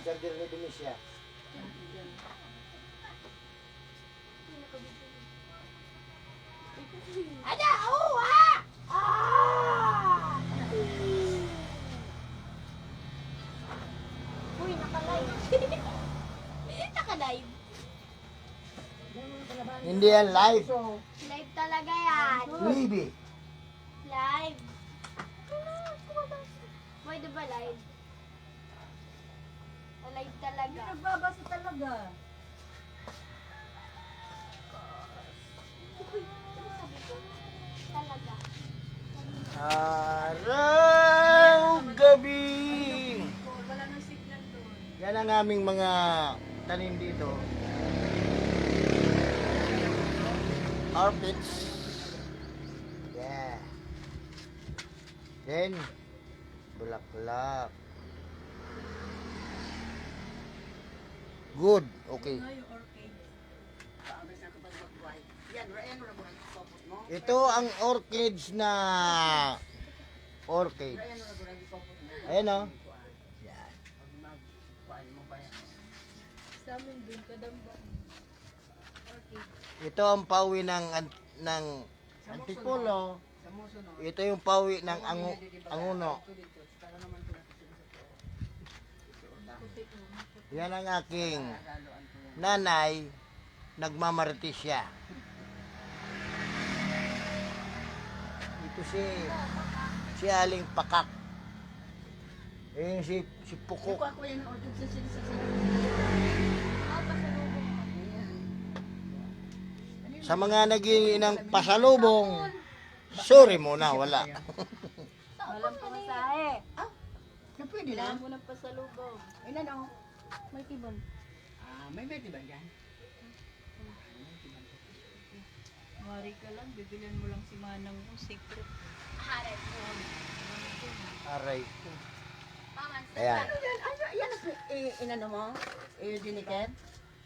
charger ni Denisha. Ada! Oh! Ah! Ah! Uy, naka-live. Naka-live. Hindi yan live. Live talaga yan. Live. Live. Why ba live? Live talaga. Nagbabasa talaga. Uy, ano sabi ko? Talaga. Araw, gabi. Wala nang signal doon. Yan ang aming mga tanim dito. Armpits. Yeah. Then, bulaklak. Good. Okay. Yung orchid. Ito ang orchids na orchid. Ayan o. Sa amin doon, kadamba. Orchid. Ito ang pawi ng antipolo. Ito yung pawi ng anguno. Yan ang aking nanay, nagmamaritis siya. Ito si Aling Pakak. Eh si Pukok. Sa mga naging ng pasalubong, sorry muna, wala. Walang pamasahe. Pwede Kailangan lang. mo ng pasalubong. Ilan ako? May tibon. May pwede ba dyan? Mari ka lang, bibilihan mo lang si Manang mo, secret. Harap mo. Aray. Paman, Ayan. Ano yan? Ano yan? Inano mo? Diniket?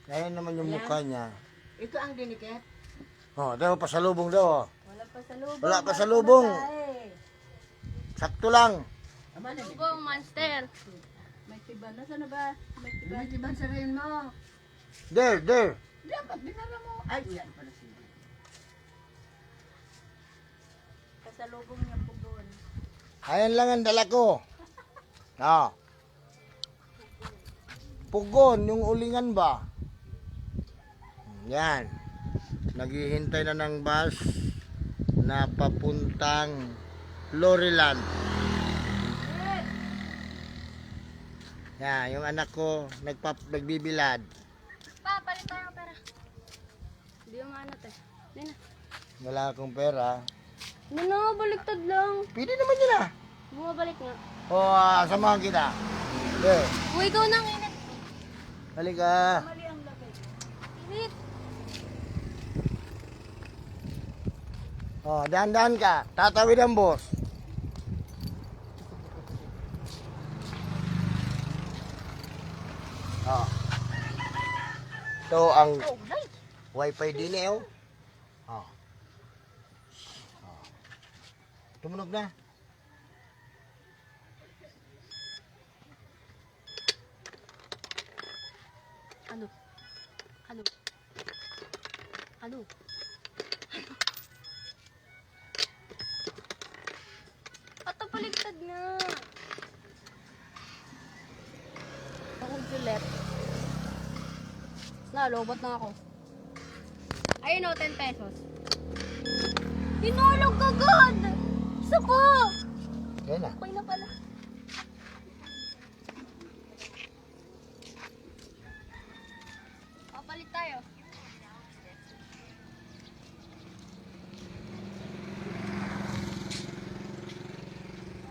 Ayan naman yung mukha niya. Ito ang diniket? Oh, daw pasalubong daw. Oh. Wala pasalubong. Wala walang pasalubong. pamasahe. Sakto lang. Aba na. Bong monster. May tiban. Nasaan na ba? May tiban. Binitiban sa rin mo. There. Dapat binara mo. Ay, yan pala siya. Pasalubong niya pugon. Ayan lang ang dala ko. Oh. Pugon, yung ulingan ba? Yan. Naghihintay na ng bus na papuntang Loriland. Yan, yung anak ko nagbibilad. Pa, palit tayo pera. Hindi yung ano te. Hindi na. Wala akong pera. Hindi na, baliktad lang. Pwede naman yun ah. Bumabalik nga. O, samahan kita. There. Uy, ikaw nang init. Halika. Mali ang lagay. Init. Oh, dahan-dahan ka. Tatawid ang boss. Oh. Ito ang wifi din eh. Oh. Oh. Oh. Tumunog na. Ano? Ano? Ano? Ato baliktad nga. Akong Juliet. Nalobot na ako. Ayun o, 10 pesos. Hinulog agad! Isa ko! Yan na. Okay na pala. Papalit tayo.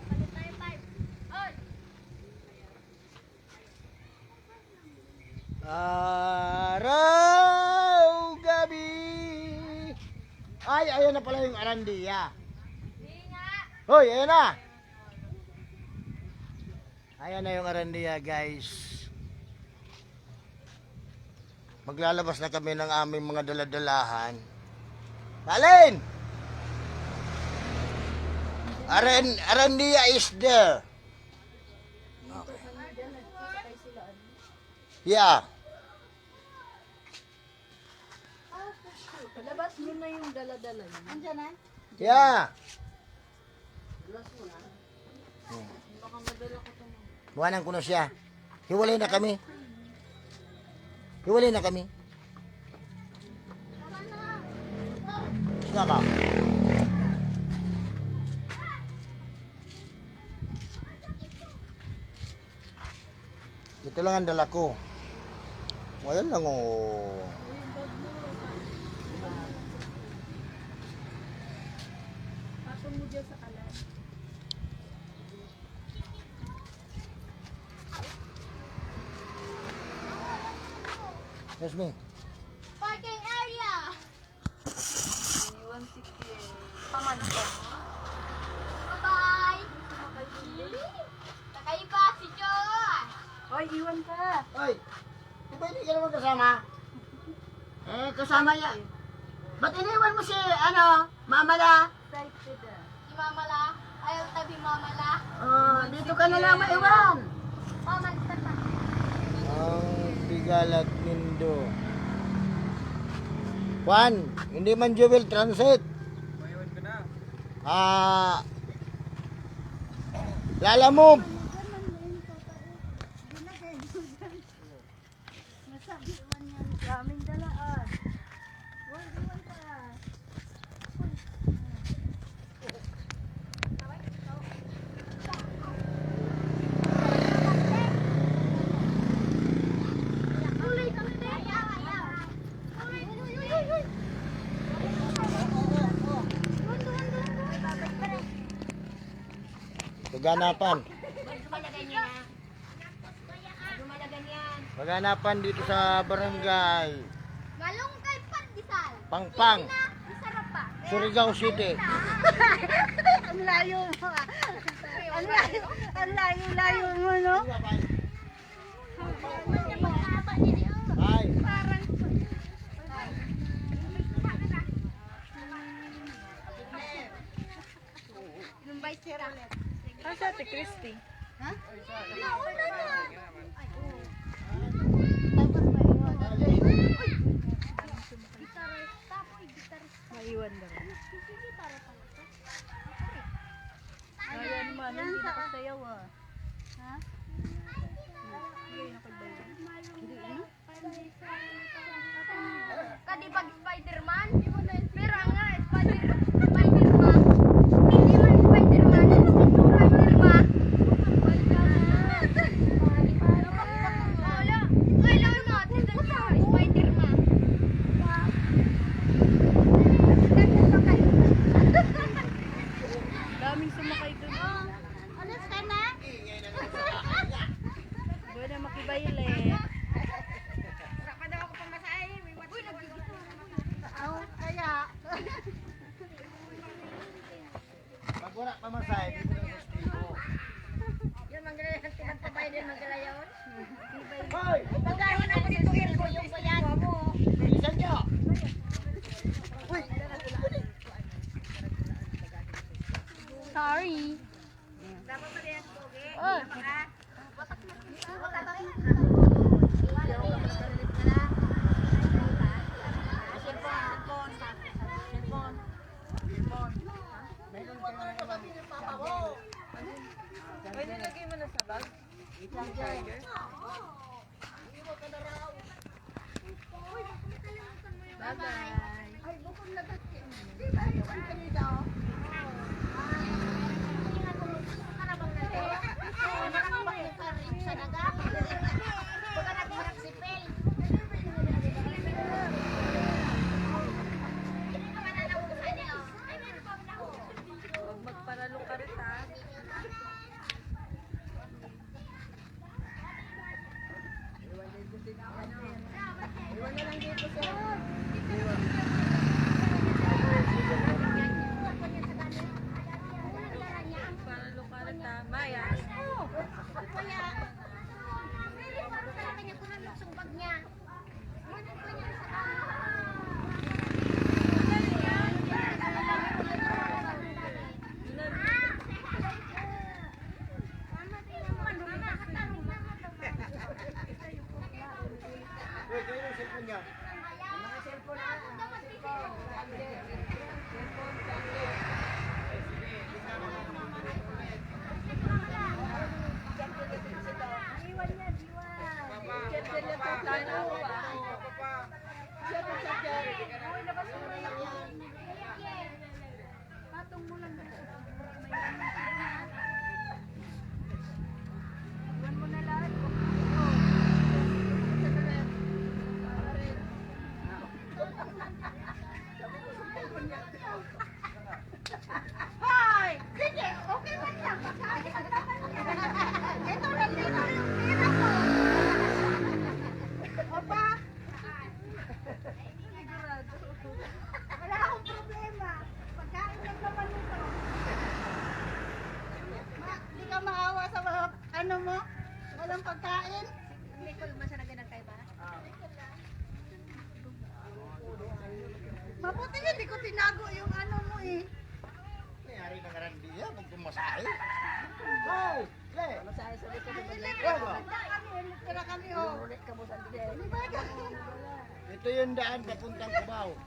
Papalit tayo, time. On! Araw, gabi. Ay, ayan na pala yung arandiya. Hindi nga. Hoy, ayan na. Ayan na yung arandiya, guys. Maglalabas na kami ng aming mga daladalahan. Alin! Arandiya is there. Okay. Yeah. Palabas mo na yung dala-dala niya. Andiyan na? Yeah. Los mo na. Baka madala ko ito. Buwanan ko na siya. Hiwalay na kami. Hiwalay na kami. Saka. Ito lang ang dala ko. Ayan lang oh. Patong mo dyan sa kalan. Yes, me. Parking area! Iniwan si Kiel. Pamanto. Bye-bye! Sakay pa si Joy! Hoy, iwan ka! Ay, di ba hindi ka naman kasama? Eh, kasama yan. Ba't iniwan mo si, ano, mama na? Excited ah. Si Mama La. Ayaw tabi Mama La. Oh, dito ka na lang maiwan. Pamanto na. Ang Pigalat Nindo. Juan, hindi man Jewel Transit. Lala Move. Daming dalaan. Tuloy kami na. Ayaw. Tuloy. Kaganapan. Kaganapan dito sa barangay Malungkay Pandesal. Pangpang, Sarap pa. Surigao City. Ang layo mo ah. Ang layo mo, no? Ay, Asa si Christy? Maiwan daw. Ayan naman, hindi nakasayaw ah. Ha? Hindi nakagbayan. Kadi pag Spider-Man, pero nga Spider-Man. Hindi man Spider-Man, Spider-Man. Wala. Kailangan natin sa Spider-Man. Daming sumakay doon. Alas ka na? Buwan na makibayle. Saka daw ako pamasahe. Uy, nagigito. Kaya, pag wala pa masay, dito lang sa stibo. Yan, magaling ang timan pa tayo din magalayon. Hoy! Pagkawan ako dito, Irko, yung bayan mo. Bilisan nyo! Sorry. Dapat pa rin pogi. Oh. Pwede lagay mo na sa bag? Charger? Bye-bye. Huwag magparalo ka rin ha. Paralo ka rin ha. Maya. Hindi ka maawa sa mga ano mo? Walang pagkain? Mabuti hindi ko tinago yung ano mo eh. Nangyari na nga rin diya, pag pumasahe. Hey! Le! Masahe sa dito. Wala. Tira kami oh. Hindi ba ka? Ito yung daan papuntang Cubao.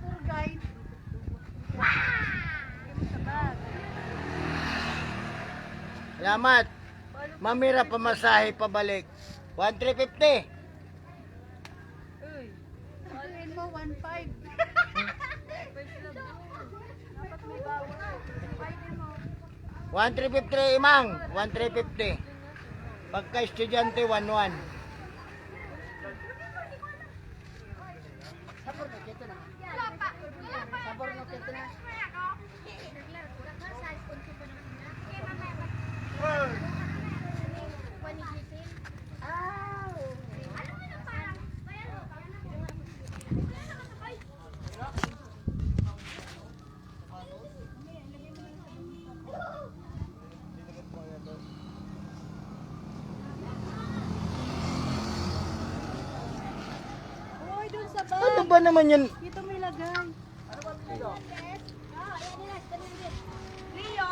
Tour guide. Salamat. Mamira pamasahe pabalik. 1,350. Sabihin mo 1.5. 1,350 imang. 1,350. Pagka estudyante 1,1. Sabor na dito na. Sabor na dito na. Hoy, dun sa bag. Ano ba naman yan? Dito may lagay. Leo?